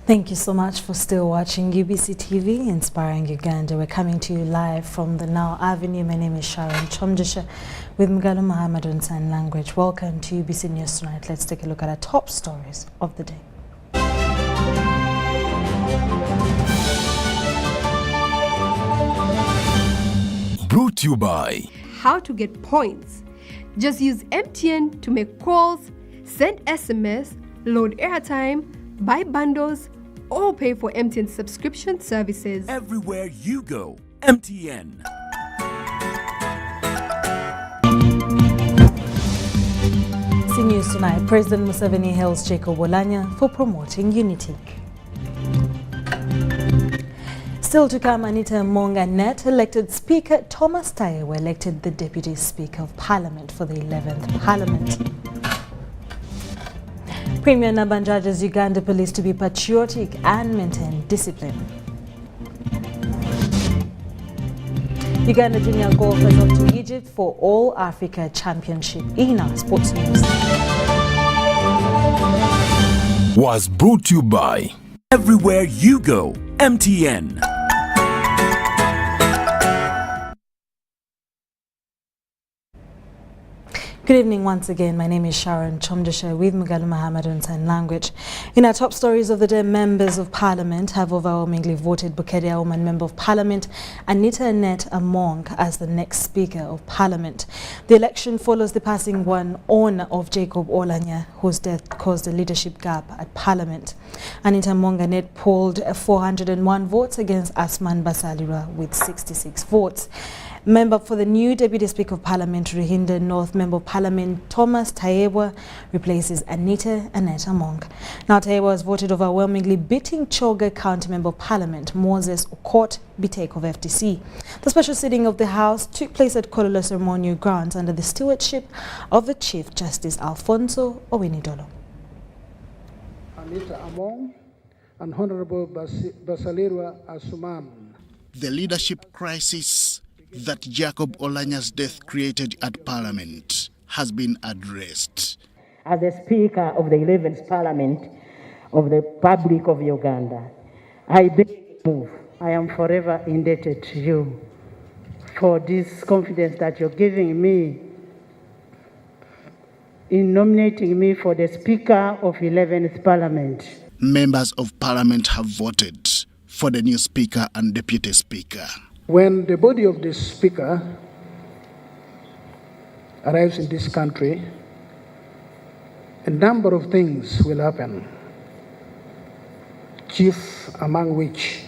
Thank you so much for still watching UBC TV, Inspiring Uganda. We're coming to you live from the Now Avenue. My name is Sharon Chomjisha with Mgalo Muhammad on Sign Language. Welcome to UBC News Tonight. Let's take a look at our top stories of the day. Brought to you by How to get points. Just use MTN to make calls, send SMS, load airtime, buy bundles, or pay for MTN subscription services. Everywhere you go, MTN. See News Tonight. President Museveni hails Jacob Oulanyah for promoting unity. Still to come, Anita Monga-Net elected Speaker. Thomas Taye were elected the Deputy Speaker of Parliament for the 11th Parliament. Premier Naban urges Uganda Police to be patriotic and maintain discipline. Uganda junior golfers off to Egypt for All Africa Championship. In our sports news. Was brought to you by Everywhere you go, MTN. Good evening once again. My name is Sharon Chomjisha with Mgalo Muhammad on Sign Language. In our top stories of the day, members of Parliament have overwhelmingly voted Bukeria Woman Member of Parliament Anita Annette Among as the next Speaker of Parliament. The election follows the passing on of Jacob Oulanyah, whose death caused a leadership gap at Parliament. Anita Monga-Net polled 401 votes against Asman Basalirwa with 66 votes. Member for the new Deputy Speaker of Parliament, Ruhinda North Member of Parliament Thomas Taye replaces Anita Annette Among. Now Taye was voted overwhelmingly, beating Choga County Member of Parliament Moses Okot Biteko of FDC. The special sitting of the House took place at Kololo Ceremonial Grounds under the stewardship of the Chief Justice Alfonso Owinidolo. Anita Among and Honorable Basalirwa Asuman. The leadership crisis that Jacob Oulanyah's death created at Parliament has been addressed. As the Speaker of the 11th Parliament of the Republic of Uganda, I beg you to move. I am forever indebted to you for this confidence that you're giving me in nominating me for the Speaker of 11th Parliament. Members of Parliament have voted for the new Speaker and Deputy Speaker. When the body of the Speaker arrives in this country, a number of things will happen, chief among which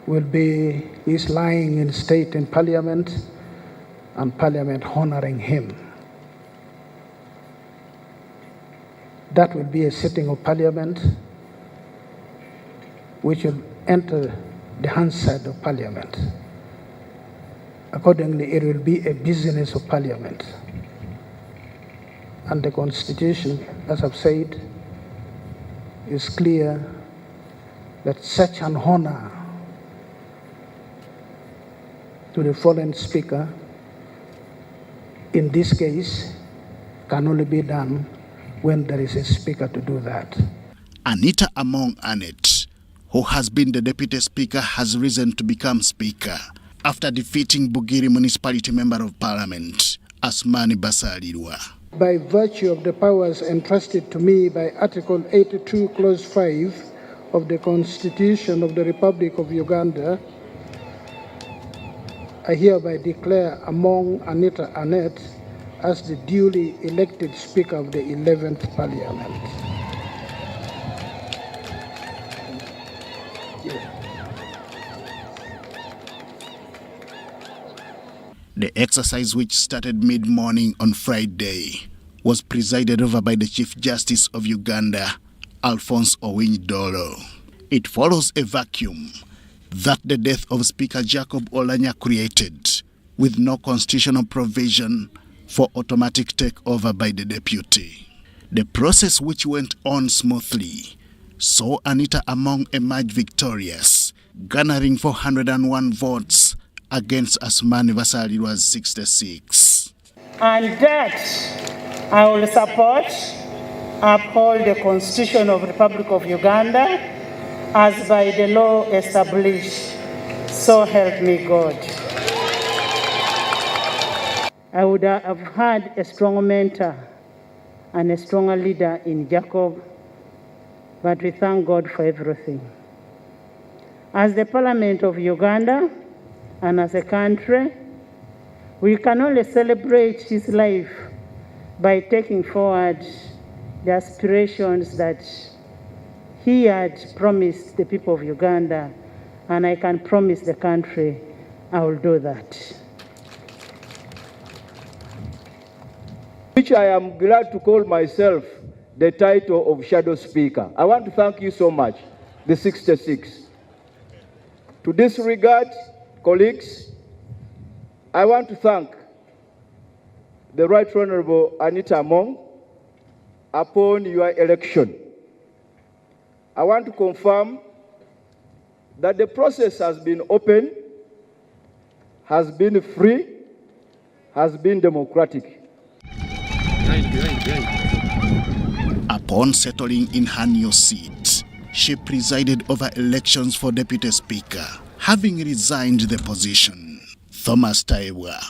will be his lying in state in Parliament and Parliament honoring him. That will be a sitting of Parliament which will enter the Hansard of Parliament. Accordingly, it will be a business of Parliament. And the Constitution, as I've said, is clear that such an honor to the fallen Speaker, in this case, can only be done when there is a Speaker to do that. Anita Among Annette, who has been the Deputy Speaker, has risen to become Speaker after defeating Bugiri Municipality Member of Parliament, Asmani Basalirwa. By virtue of the powers entrusted to me by Article 82, Clause 5 of the Constitution of the Republic of Uganda, I hereby declare Among Anita Annette as the duly elected Speaker of the 11th Parliament. The exercise, which started mid-morning on Friday, was presided over by the Chief Justice of Uganda, Alfonso Owinidolo. It follows a vacuum that the death of Speaker Jacob Oulanyah created, with no constitutional provision for automatic takeover by the deputy. The process, which went on smoothly, saw Anita Among emerge victorious, garnering 401 votes against Asmani Basalirwa's 66. And that I will support uphold the Constitution of the Republic of Uganda as by the law established. So help me God. I would have had a strong mentor and a stronger leader in Jacob, but we thank God for everything. As the Parliament of Uganda and as a country, we can only celebrate his life by taking forward the aspirations that he had promised the people of Uganda, and I can promise the country I will do that. Which I am glad to call myself the title of Shadow Speaker. I want to thank you so much, the 66. To this regard, colleagues, I want to thank the Right Honorable Anita Among upon your election. I want to confirm that the process has been open, has been free, has been democratic. Upon settling in her new seat, she presided over elections for Deputy Speaker, having resigned the position. Thomas Taiwa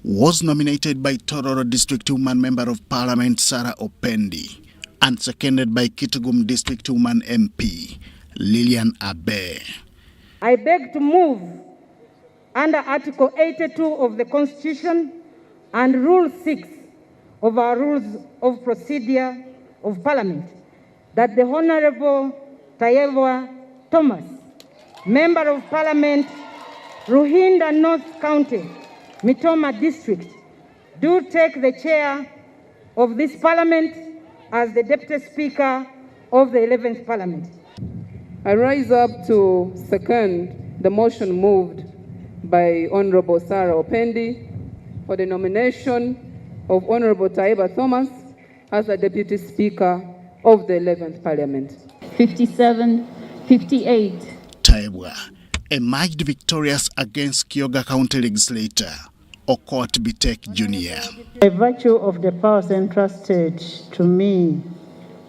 was nominated by Tororo District Woman Member of Parliament Sarah Opendi and seconded by Kitgum District Woman MP Lillian Abe. I beg to move under Article 82 of the Constitution and Rule 6 of our Rules of Procedure of Parliament that the Honorable Taiwa Thomas, Member of Parliament, Ruhinda North County, Mitoma District, do take the chair of this Parliament as the Deputy Speaker of the 11th Parliament. I rise up to second the motion moved by Honorable Sarah Opendi for the nomination of Honorable Taiwa Thomas as the Deputy Speaker of the 11th Parliament. 57-58. Taiwa emerged victorious against Kyoga County legislator Okot Bitek Jr. By virtue of the powers entrusted to me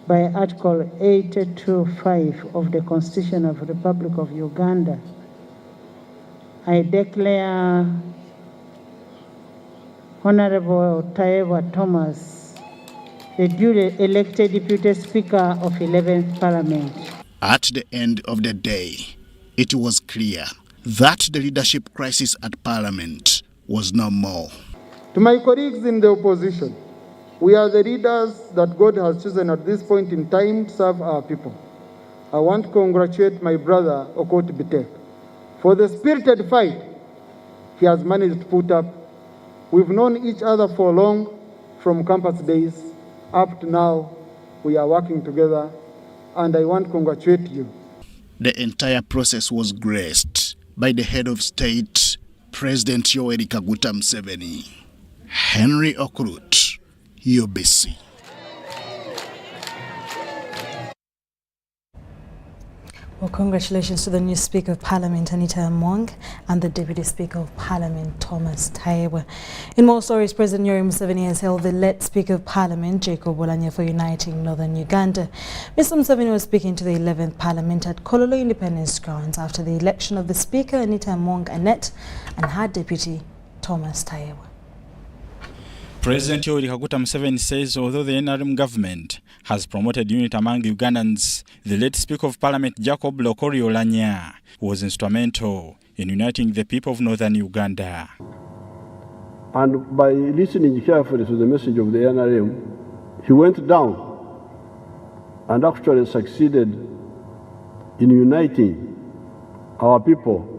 by Article 82(5) of the Constitution of the Republic of Uganda, I declare Honorable Taiwa Thomas the duly elected Deputy Speaker of 11th Parliament. At the end of the day, it was clear that the leadership crisis at Parliament was no more. To my colleagues in the opposition, we are the leaders that God has chosen at this point in time to serve our people. I want to congratulate my brother Okot Bitek for the spirited fight he has managed to put up. We've known each other for long, from campus days up to now. We are working together, and I want to congratulate you. The entire process was graced by the head of state, President Yoweri Kaguta Museveni. Henry Okrut, UBC. Well, congratulations to the new Speaker of Parliament, Anita Among, and the Deputy Speaker of Parliament, Thomas Taiwa. In more stories, President Yoweri Museveni has hailed the late Speaker of Parliament, Jacob Oulanyah, for uniting Northern Uganda. Mr. Museveni was speaking to the 11th Parliament at Kololo Independence Grounds after the election of the Speaker, Anita Among Annette, and her Deputy, Thomas Taiwa. President Yoweri Kaguta Museveni says although the NRM government has promoted unity among Ugandans, the late Speaker of Parliament Jacob Oulanyah was instrumental in uniting the people of northern Uganda. And by listening carefully to the message of the NRM, he went down and actually succeeded in uniting our people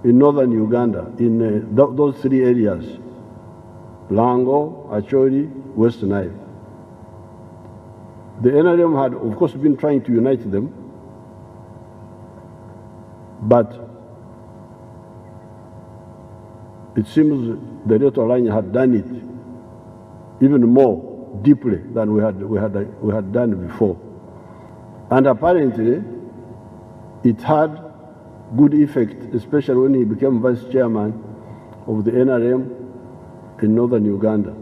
in northern Uganda in those three areas: Lango, Acholi, West Nile. The NRM had, of course, been trying to unite them, but it seems the late Oulanyah had done it even more deeply than we had done before. And apparently, it had good effect, especially when he became vice chairman of the NRM in northern Uganda.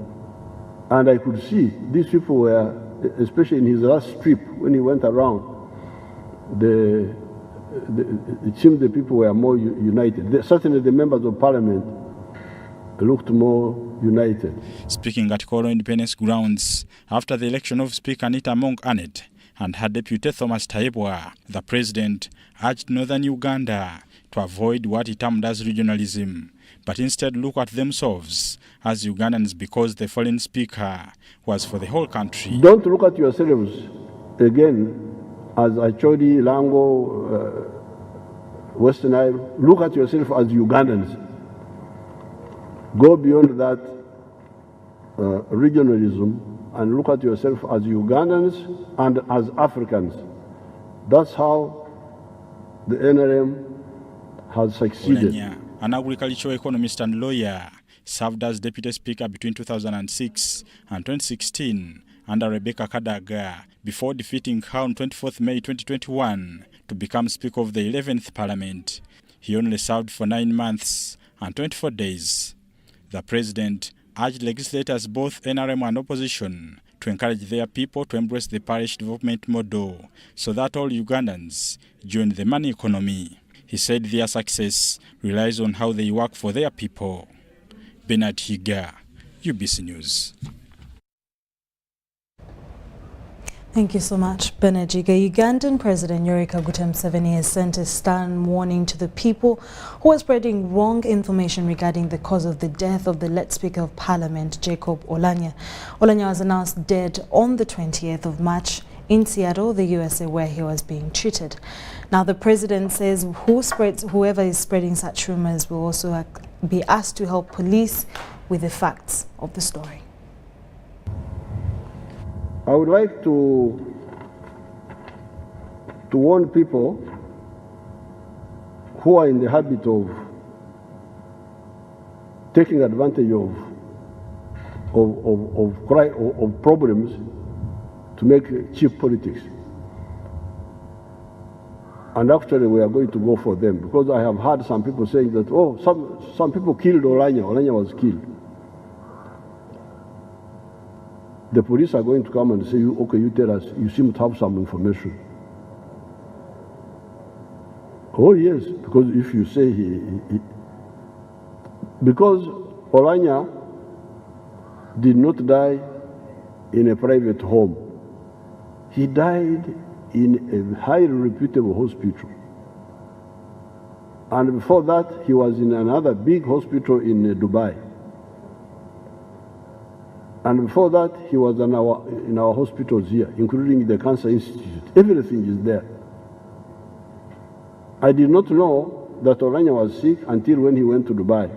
And I could see these people were especially in his last trip, when he went around, it seemed the people were more united. Certainly the members of parliament looked more united. Speaking at Koro Independence Grounds after the election of Speaker Anita Among Anet and her deputy Thomas Taibwa, the president urged northern Uganda to avoid what he termed as regionalism, but instead look at themselves as Ugandans because the fallen speaker was for the whole country. Don't look at yourselves again as Acholi, Lango, Western Isle. Look at yourself as Ugandans. Go beyond that regionalism and look at yourself as Ugandans and as Africans. That's how the NRM has succeeded. Olanya, an agricultural economist and lawyer, served as deputy speaker between 2006 and 2016 under Rebecca Kadaga before defeating her on 24th May 2021 to become Speaker of the 11th Parliament. He only served for 9 months and 24 days. The president urged legislators, both NRM and opposition, to encourage their people to embrace the parish development model so that all Ugandans join the money economy. He said their success relies on how they work for their people. Bernard Higa, UBC News. Thank you so much, Benajiga. Ugandan President Yoweri Kaguta Museveni has sent a stern warning to the people who are spreading wrong information regarding the cause of the death of the late Speaker of Parliament, Jacob Olanya. Olanya was announced dead on the 20th of March in Seattle, the USA, where he was being treated. Now, the president says whoever is spreading such rumors will also be asked to help police with the facts of the story. I would like to warn people who are in the habit of taking advantage of problems to make cheap politics. And actually we are going to go for them, because I have heard some people saying that, oh, some people killed Olanya. Olanya was killed. The police are going to come and say, okay, you tell us, you seem to have some information. Oh yes, because if you say because Olanya did not die in a private home. He died in a highly reputable hospital. And before that, he was in another big hospital in Dubai. And before that, he was in our hospitals here, including the Cancer Institute. Everything is there. I did not know that Olanya was sick until when he went to Dubai.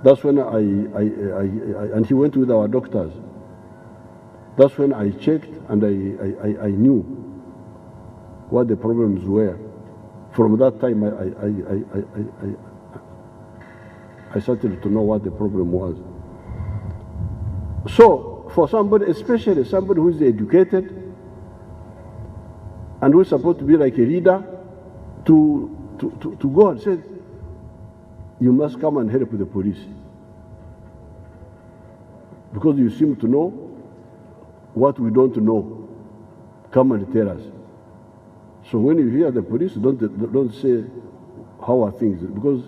That's when and he went with our doctors. That's when I checked and I knew what the problems were. From that time, I started to know what the problem was. So, for somebody, especially somebody who is educated and who is supposed to be like a leader, to go and say, you must come and help the police, because you seem to know what we don't know. Come and tell us. So when you hear the police, don't say how are things, because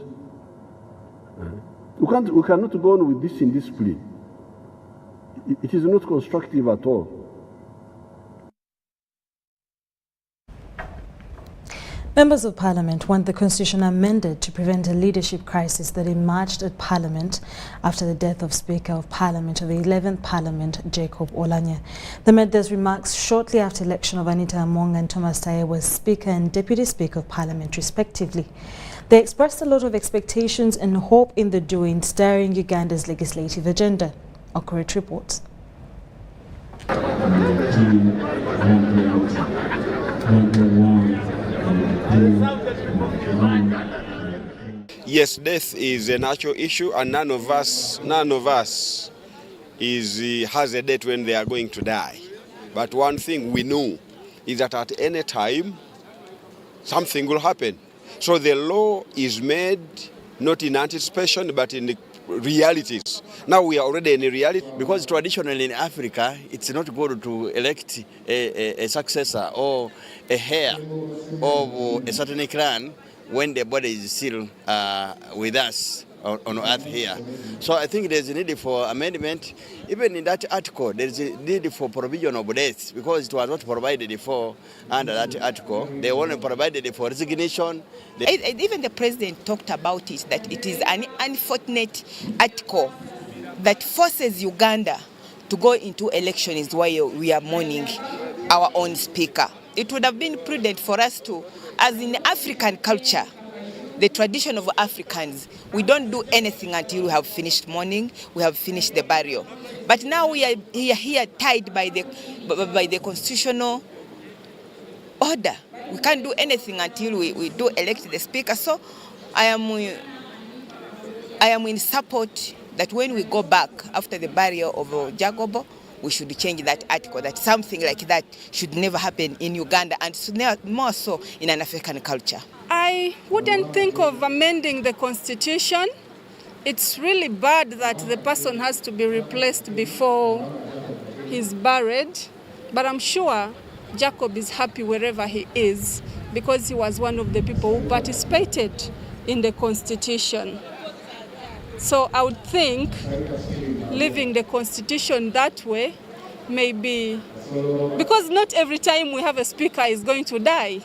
we cannot go on with this indiscipline. It is not constructive at all. Members of Parliament want the Constitution amended to prevent a leadership crisis that emerged at Parliament after the death of Speaker of Parliament of the 11th Parliament, Jacob Olanya. They made those remarks shortly after election of Anita Among and Thomas Taibwa as Speaker and Deputy Speaker of Parliament, respectively. They expressed a lot of expectations and hope in the doing, stirring Uganda's legislative agenda. Okoret reports. Yes, death is a natural issue, and none of us has a date when they are going to die. But one thing we know is that at any time something will happen. So the law is made not in anticipation but in realities. Now we are already in a reality, because traditionally in Africa, it's not good to elect a successor or a heir of a certain clan when the body is still with us on earth here. So I think there's a need for amendment. Even in that article, there's a need for provision of death, because it was not provided for under that article. They only provided for resignation. Even the president talked about it, that it is an unfortunate article that forces Uganda to go into elections while we are mourning our own speaker. It would have been prudent for us to, as in African culture, the tradition of Africans, we don't do anything until we have finished mourning, we have finished the burial. But now we are here tied by the constitutional order. We can't do anything until we do elect the speaker. So I am in support that when we go back after the burial of Jacobo, we should change that article, that something like that should never happen in Uganda, and more so in an African culture. I wouldn't think of amending the constitution. It's really bad that the person has to be replaced before he's buried, but I'm sure Jacob is happy wherever he is, because he was one of the people who participated in the constitution. So I would think leaving the constitution that way maybe, because not every time we have a speaker is going to die.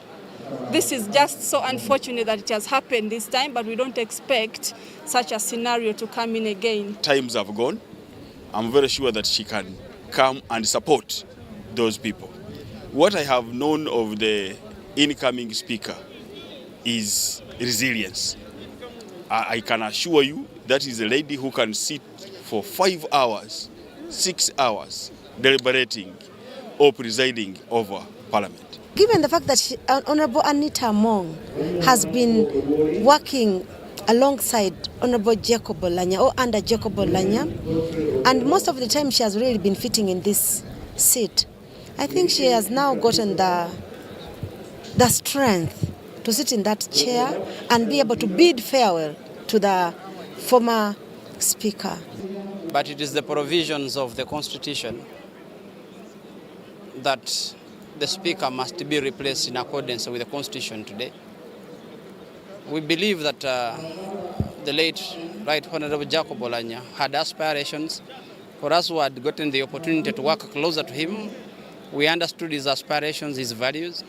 This is just so unfortunate that it has happened this time, but we don't expect such a scenario to come in again. Times have gone. I'm very sure that she can come and support those people. What I have known of the incoming speaker is resilience. I can assure you that is a lady who can sit for 5 hours, 6 hours, deliberating or presiding over Parliament. Given the fact that Honorable Anita Among has been working alongside Honorable Jacob Olanya or under Jacob Olanya, and most of the time she has really been fitting in this seat, I think she has now gotten the strength to sit in that chair and be able to bid farewell to the former speaker. But it is the provisions of the Constitution that the speaker must be replaced in accordance with the Constitution today. We believe that the late Right Honorable Jacob Olanya had aspirations. For us who had gotten the opportunity to work closer to him, we understood his aspirations, his values.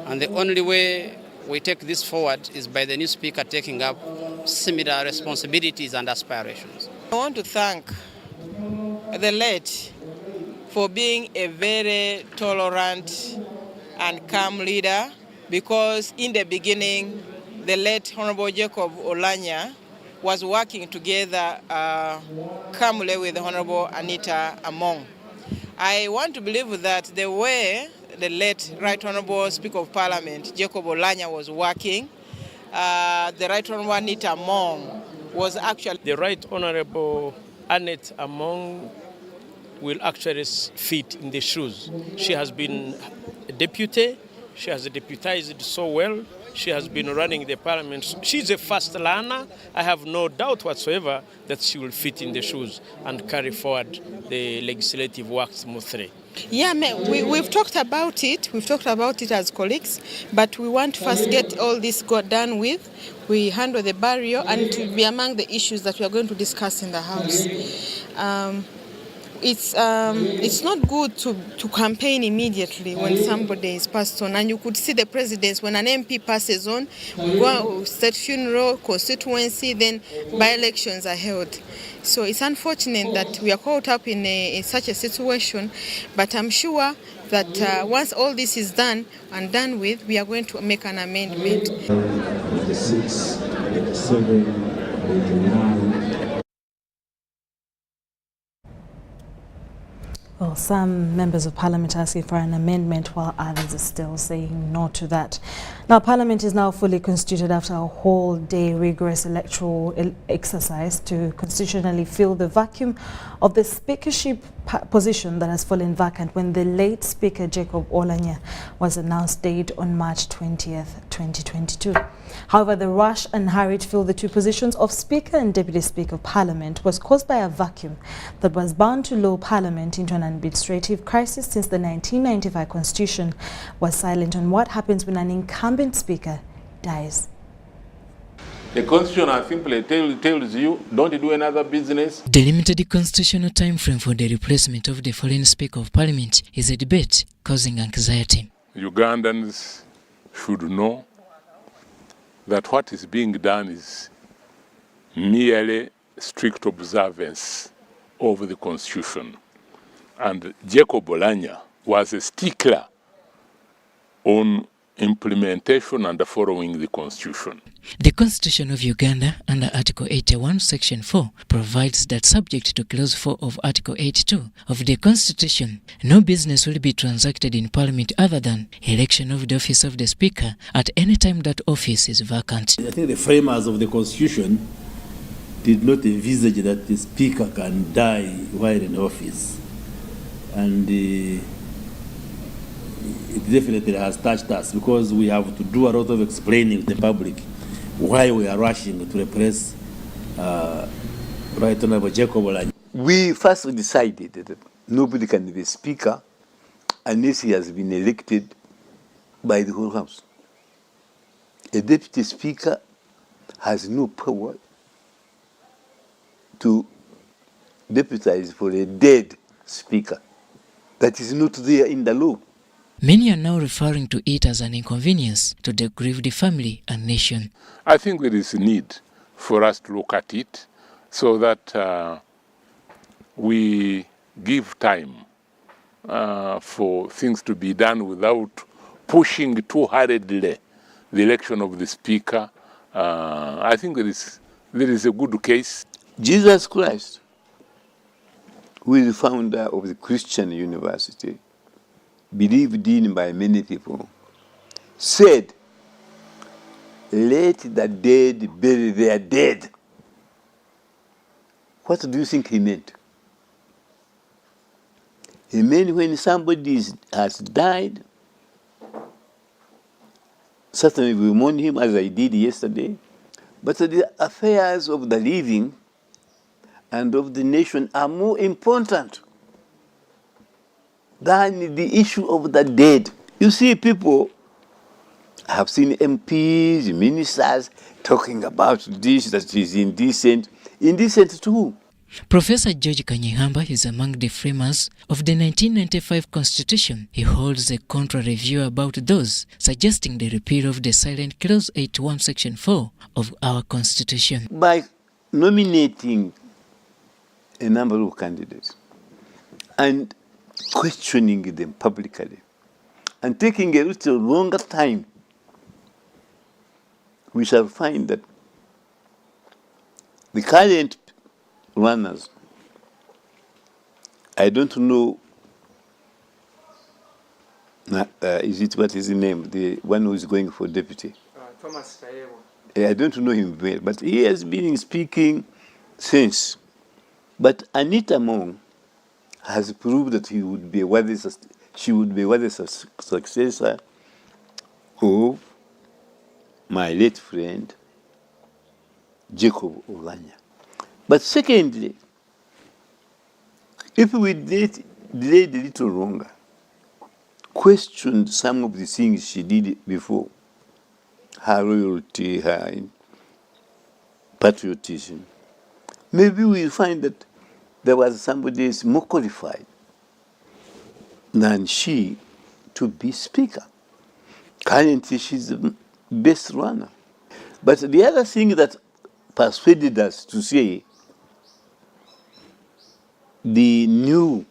And the only way we take this forward is by the new speaker taking up similar responsibilities and aspirations. I want to thank the late for being a very tolerant and calm leader, because in the beginning, the late Honorable Jacob Olanya was working together calmly with Honorable Anita Among. I want to believe that the way the late Right Honorable Speaker of Parliament, Jacob Olanya, was working, the Right Honorable Anita Among was actually... The Right Honorable Anita Among will actually fit in the shoes. She has been a deputy, she has deputized so well, she has been running the parliament. She's a fast learner. I have no doubt whatsoever that she will fit in the shoes and carry forward the legislative work smoothly. Yeah, we've talked about it. We've talked about it as colleagues, but we want to first get all this got done with. We handle the burial, and it will be among the issues that we are going to discuss in the House. It's not good to campaign immediately when somebody is passed on, and you could see the precedents when an MP passes on, we go state funeral, constituency, then by-elections are held. So it's unfortunate that we are caught up in such a situation, but I'm sure that once all this is done and done with, we are going to make an amendment. 86, 87, 89. Well, some members of Parliament are asking for an amendment, while others are still saying no to that. Now, Parliament is now fully constituted after a whole day rigorous electoral exercise to constitutionally fill the vacuum of the speakership position that has fallen vacant when the late Speaker Jacob Olanya was announced dead on March 20th, 2022. However, the rush and hurry to fill the two positions of Speaker and Deputy Speaker of Parliament was caused by a vacuum that was bound to lull Parliament into an administrative crisis, since the 1995 Constitution was silent on what happens when an incumbent Speaker dies. The Constitution simply tells you, don't do another business. The limited constitutional time frame for the replacement of the foreign Speaker of Parliament is a debate causing anxiety. Ugandans should know that what is being done is merely strict observance of the Constitution. And Jacob Olanya was a stickler on implementation and following the Constitution. The Constitution of Uganda, under Article 81, Section 4, provides that subject to Clause 4 of Article 82 of the Constitution, no business will be transacted in Parliament other than election of the office of the Speaker at any time that office is vacant. I think the framers of the Constitution did not envisage that the Speaker can die while in office. And it definitely has touched us, because we have to do a lot of explaining to the public why we are rushing to replace Right Honorable Jacob Olanya. We first decided that nobody can be Speaker unless he has been elected by the whole House. A Deputy Speaker has no power to deputize for a dead Speaker. That is not there in the law. Many are now referring to it as an inconvenience to the grieved family and nation. I think there is a need for us to look at it so that we give time for things to be done without pushing too hurriedly the election of the Speaker. I think there is a good case. Jesus Christ, who is the founder of the Christian University, believed in by many people, said, "Let the dead bury their dead." What do you think he meant? He meant when somebody has died, certainly we mourn him as I did yesterday, but the affairs of the living and of the nation are more important than the issue of the dead. You see, people have seen MPs, ministers talking about this, that is indecent. Indecent too. Professor George Kanyihamba is among the framers of the 1995 Constitution. He holds a contrary view about those suggesting the repeal of the silent Clause 81, Section 4 of our Constitution. By nominating a number of candidates and questioning them publicly and taking a little longer time, we shall find that the current runners, I don't know, what is his name, the one who is going for deputy? Thomas Tayewa. I don't know him well, but he has been speaking since. But Anita Mong has proved that she would be a worthy successor of my late friend, Jacob Olanya. But secondly, if we delayed a little longer, questioned some of the things she did before, her loyalty, her patriotism, maybe we'll find that there was somebody else more qualified than she to be Speaker. Currently, she's the best runner. But the other thing that persuaded us to say the new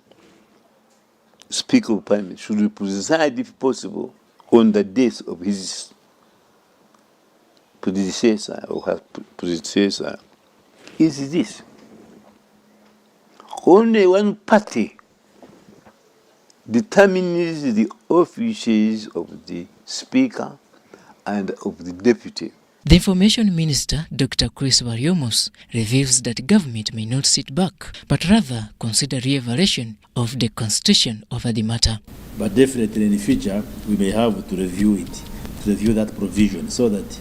Speaker of Parliament should preside, if possible, on the death of his predecessor or her predecessor is this. Only one party determines the offices of the Speaker and of the Deputy. The Information Minister, Dr. Chris Barriomos, reveals that government may not sit back, but rather consider re-evaluation of the Constitution over the matter. But definitely in the future, we may have to review it, to review that provision, so that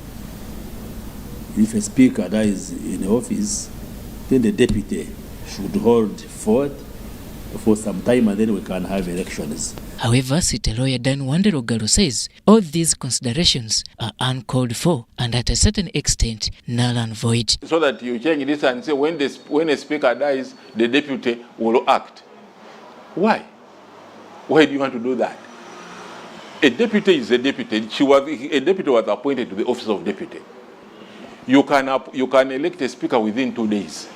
if a speaker dies in office, then the deputy should hold forth for some time, and then we can have elections. However, City lawyer Dan Wanderogalo says all these considerations are uncalled for and at a certain extent null and void. So that you change this and say when a speaker dies, the deputy will act. Why? Why do you want to do that? A deputy is a deputy. A deputy was appointed to the office of deputy. You can elect a speaker within 2 days.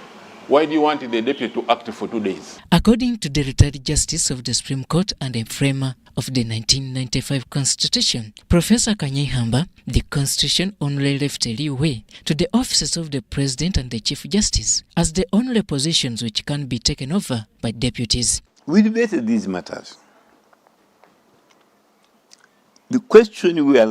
Why do you want the deputy to act for 2 days? According to the retired Justice of the Supreme Court and a framer of the 1995 Constitution, Professor Kanyehamba, the Constitution only left a leeway to the offices of the President and the Chief Justice as the only positions which can be taken over by deputies. We debated these matters. The question we are